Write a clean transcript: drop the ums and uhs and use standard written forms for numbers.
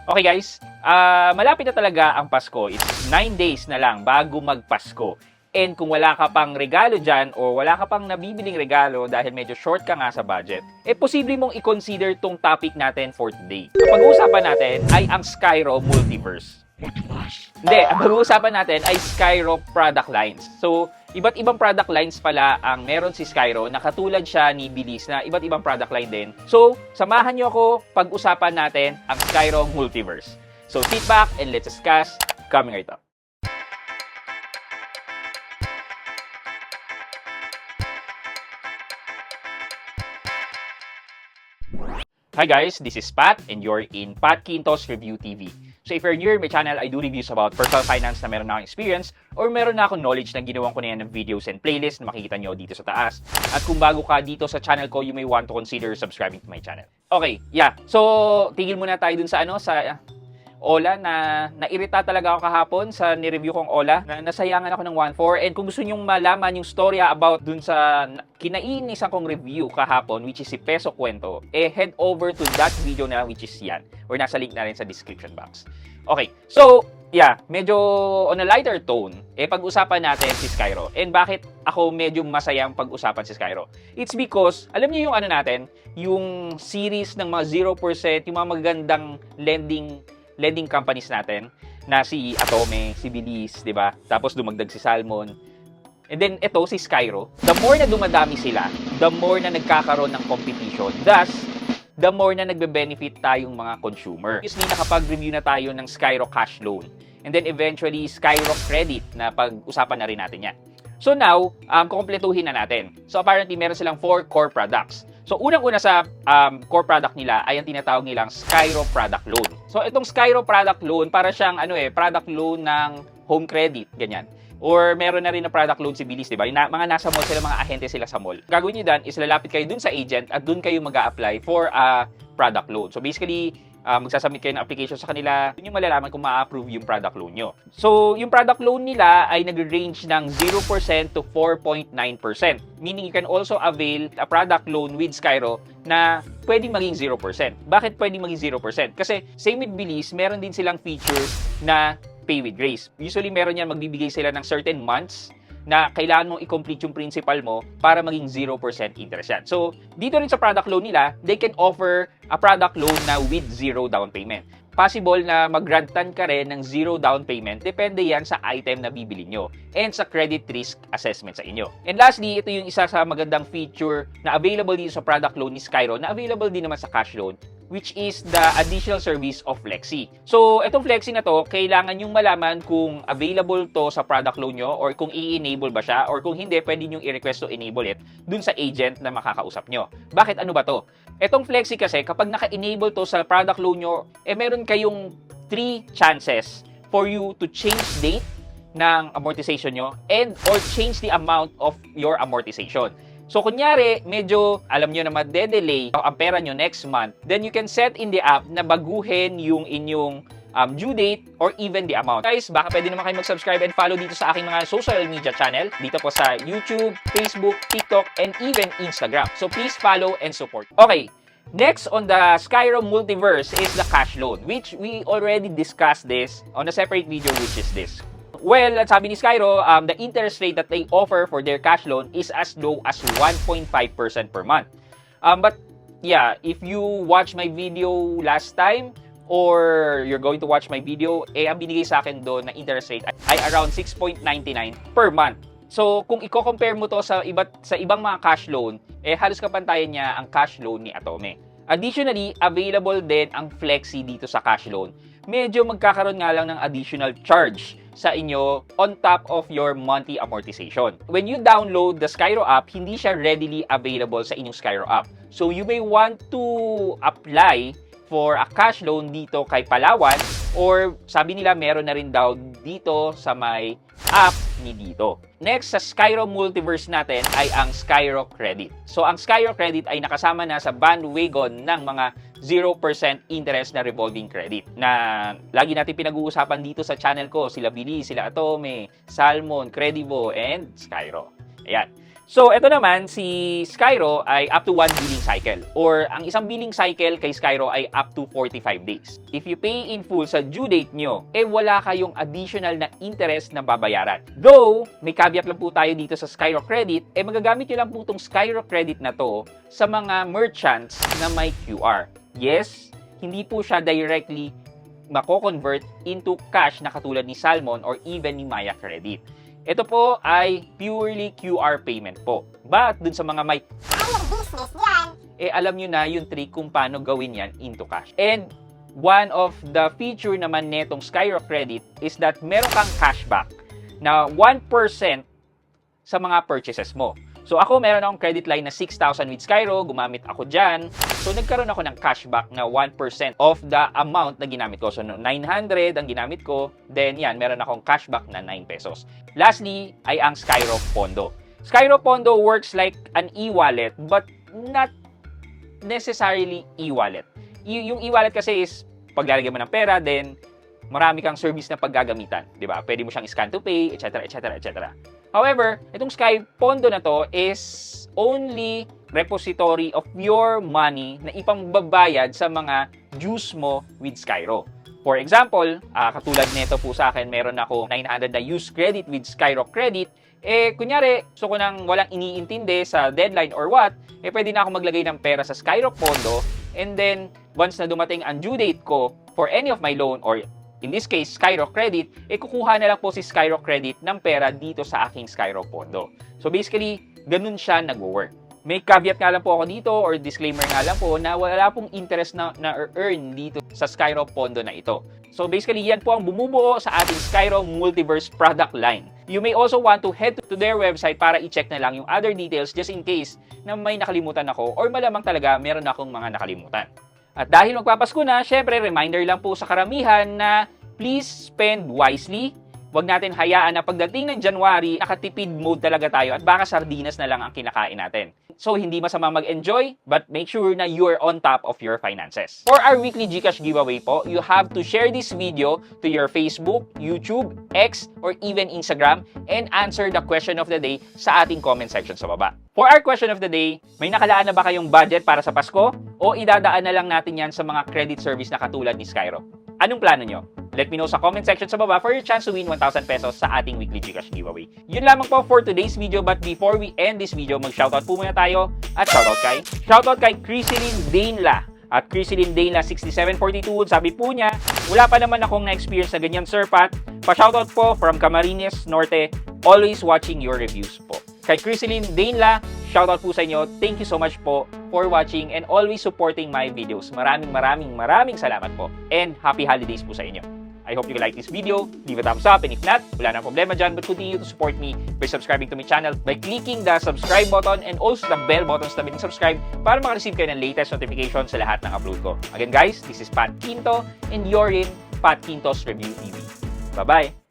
Okay guys, malapit na talaga ang Pasko. It's 9 days na lang bago magpasko. And kung wala ka pang regalo dyan o wala ka pang nabibiling regalo dahil medyo short ka nga sa budget, posible mong i-consider tong topic natin for today. Ang pag-uusapan natin ay ang Skyro Multiverse. Hindi, ang pag-uusapan natin ay Skyro product lines. So, iba't ibang product lines pala ang meron si Skyro na katulad siya ni Bilis na iba't ibang product line din. So, samahan nyo ako pag-usapan natin ang Skyro Multiverse. So, sit back and let's discuss coming right up. Hi guys, this is Pat and you're in Pat Quintos Review TV. So if you're new to my channel, I do reviews about personal finance na meron na akong experience or meron na akong knowledge na ginawan ko na yan ng videos and playlists na makikita nyo dito sa taas. At kung bago ka dito sa channel ko, you may want to consider subscribing to my channel. Okay, yeah. So, tigil muna tayo dun sa Ola na nairita talaga ako kahapon sa ni-review kong Ola. Nasayangan ako ng 1.4 and kung gusto nyong malaman yung storya about dun sa kinaiinisan kong review kahapon which is si Peso Kwento, head over to that video na which is yan or nasa link na rin sa description box. Okay, so yeah, medyo on a lighter tone, pag-usapan natin si Skyro. And bakit ako medyo masayang pag-usapan si Skyro? It's because, alam niyo yung yung series ng mga 0%, yung mga magagandang lending companies natin na si Atome, si Bilis, 'di ba? Tapos dumagdag si Salmon. And then ito si Skyro. The more na dumadami sila, the more na nagkakaroon ng competition. Thus, the more na nagbe-benefit tayong mga consumer. Obviously, nakapag-review na tayo ng Skyro Cash Loan. And then eventually Skyro Credit na pag-usapan na rin natin 'yan. So now, kukumpletuhin na natin. So apparently meron silang 4 core products. So, unang-una sa core product nila ay ang tinatawag nilang Skyro Product Loan. So, itong Skyro Product Loan, para siyang product loan ng home credit, ganyan. Or meron na rin na product loan si Bilis, di ba? Mga nasa mall sila, mga ahente sila sa mall. Gagawin niyo dan is lalapit kayo dun sa agent at dun kayo mag-a-apply for a product loan. So, basically, magsasubmit kayo ng application sa kanila, dun yung malalaman kung ma-approve yung product loan nyo. So, yung product loan nila ay nag-range ng 0% to 4.9%. Meaning, you can also avail a product loan with Skyro na pwedeng maging 0%. Bakit pwedeng maging 0%? Kasi, same with Bilis, meron din silang features na pay with grace. Usually, meron yan, magbibigay sila ng certain months na kailangan mong i-complete yung principal mo para maging 0% interest yan. So, dito rin sa product loan nila, they can offer a product loan na with 0 down payment. Possible na mag-grantan ka rin ng 0 down payment, depende yan sa item na bibili nyo and sa credit risk assessment sa inyo. And lastly, ito yung isa sa magandang feature na available dito sa product loan ni Skyro na available din naman sa cash loan, which is the additional service of Flexi. So, itong Flexi na to, kailangan yung malaman kung available to sa product loan nyo or kung i-enable ba siya or kung hindi, pwede nyo i-request to enable it dun sa agent na makakausap nyo. Bakit? Ano ba to? Itong Flexi kasi, kapag naka-enable to sa product loan nyo, meron kayong 3 chances for you to change date ng amortization nyo and or change the amount of your amortization. So, kunyari, medyo, alam nyo na made-delay ang pera nyo next month, then you can set in the app na baguhin yung inyong due date or even the amount. Guys, baka pwede naman kayo mag-subscribe and follow dito sa aking mga social media channel. Dito po sa YouTube, Facebook, TikTok, and even Instagram. So, please follow and support. Okay, next on the Skyro Multiverse is the cash loan, which we already discussed this on a separate video, which is this. Well, at sabi ni Skyro, the interest rate that they offer for their cash loan is as low as 1.5% per month. But yeah, if you watch my video last time or you're going to watch my video, ang binigay sa akin doon na interest rate ay around 6.99 per month. So, kung i-compare mo to sa ibang mga cash loan, halos kapantayan niya ang cash loan ni Atome. Additionally, available din ang Flexi dito sa cash loan. Medyo magkakaroon nga lang ng additional charge sa inyo on top of your monthly amortization. When you download the Skyro app, hindi siya readily available sa inyong Skyro app. So, you may want to apply for a cash loan dito kay Palawan or sabi nila meron na rin daw dito sa may app ni dito. Next sa Skyro Multiverse natin ay ang Skyro Credit. So ang Skyro Credit ay nakasama na sa bandwagon ng mga 0% interest na revolving credit na lagi natin pinag-uusapan dito sa channel ko. Sila Billy, sila Atome, Salmon, Credivo, and Skyro. Ayan. So, ito naman, si Skyro ay up to 1 billing cycle. Or, ang isang billing cycle kay Skyro ay up to 45 days. If you pay in full sa due date nyo, wala kayong additional na interest na babayaran. Though, may caveat lang po tayo dito sa Skyro Credit, magagamit nyo lang po itong Skyro Credit na to sa mga merchants na may QR. Yes, hindi po siya directly mako-convert into cash na katulad ni Salmon or even ni Maya Credit. Ito po ay purely QR payment po. But dun sa mga may business yan, alam nyo na yung trick kung paano gawin yan into cash. And one of the feature naman netong Skyro Credit is that meron kang cashback na 1% sa mga purchases mo. So ako meron akong credit line na 6,000 with Skyro, gumamit ako dyan. So nagkaroon ako ng cashback na 1% of the amount na ginamit ko. So 900 ang ginamit ko, then yan, meron akong cashback na 9 pesos. Lastly ay ang Skyro Pondo. Skyro Pondo works like an e-wallet but not necessarily e-wallet. Yung e-wallet kasi is paglalagay mo ng pera, then marami kang service na paggagamitan, di ba? Pwede mo siyang scan to pay, etc., etc., etc. However, itong Sky Pondo na to is only repository of your money na ipangbabayad sa mga dues mo with Skyro. For example, katulad nito po sa akin, meron ako 900 na use credit with Skyro Credit. Kunyari, gusto ko nang walang iniintindi sa deadline or what, pwede na ako maglagay ng pera sa Skyro Pondo, and then, once na dumating ang due date ko for any of my loan or in this case, Skyro Credit, kukuha na lang po si Skyro Credit ng pera dito sa aking Skyro Pondo. So basically, ganun siya nag-work. May caveat nga lang po ako dito or disclaimer nga lang po na wala pong interest na earn dito sa Skyro Pondo na ito. So basically, yan po ang bumubuo sa ating Skyro Multiverse product line. You may also want to head to their website para i-check na lang yung other details just in case na may nakalimutan ako or malamang talaga meron akong mga nakalimutan. At dahil magpapasko na, syempre, reminder lang po sa karamihan na please spend wisely. Huwag natin hayaan na pagdating ng January, nakatipid mode talaga tayo at baka sardinas na lang ang kinakain natin. So, hindi masama mag-enjoy, but make sure na you're on top of your finances. For our weekly GCash giveaway po, you have to share this video to your Facebook, YouTube, X, or even Instagram and answer the question of the day sa ating comment section sa baba. For our question of the day, may nakalaan na ba kayong budget para sa Pasko? O idadaan na lang natin yan sa mga credit service na katulad ni Skyro? Anong plano nyo? Let me know sa comment section sa baba for your chance to win 1,000 pesos sa ating weekly GCash giveaway. Yun lamang po for today's video, but before we end this video, mag-shoutout po muna tayo at shoutout kay Criselyn Dainla. At Criselyn Dainla 6742, sabi po niya, wala pa naman akong na-experience na ganyan, Sir Pat. Pa-shoutout po from Camarines Norte, always watching your reviews po. Kay Criselyn Dainla, shoutout po sa inyo. Thank you so much po for watching and always supporting my videos. Maraming salamat po. And happy holidays po sa inyo. I hope you like this video. Leave a thumbs up, and if not, wala nang problema dyan, but continue to support me by subscribing to my channel by clicking the subscribe button and also the bell button sa tabi ng subscribe para makareceive kayo ng latest notification sa lahat ng upload ko. Again guys, this is Pat Quinto and you're in Pat Quinto's Review TV. Bye-bye!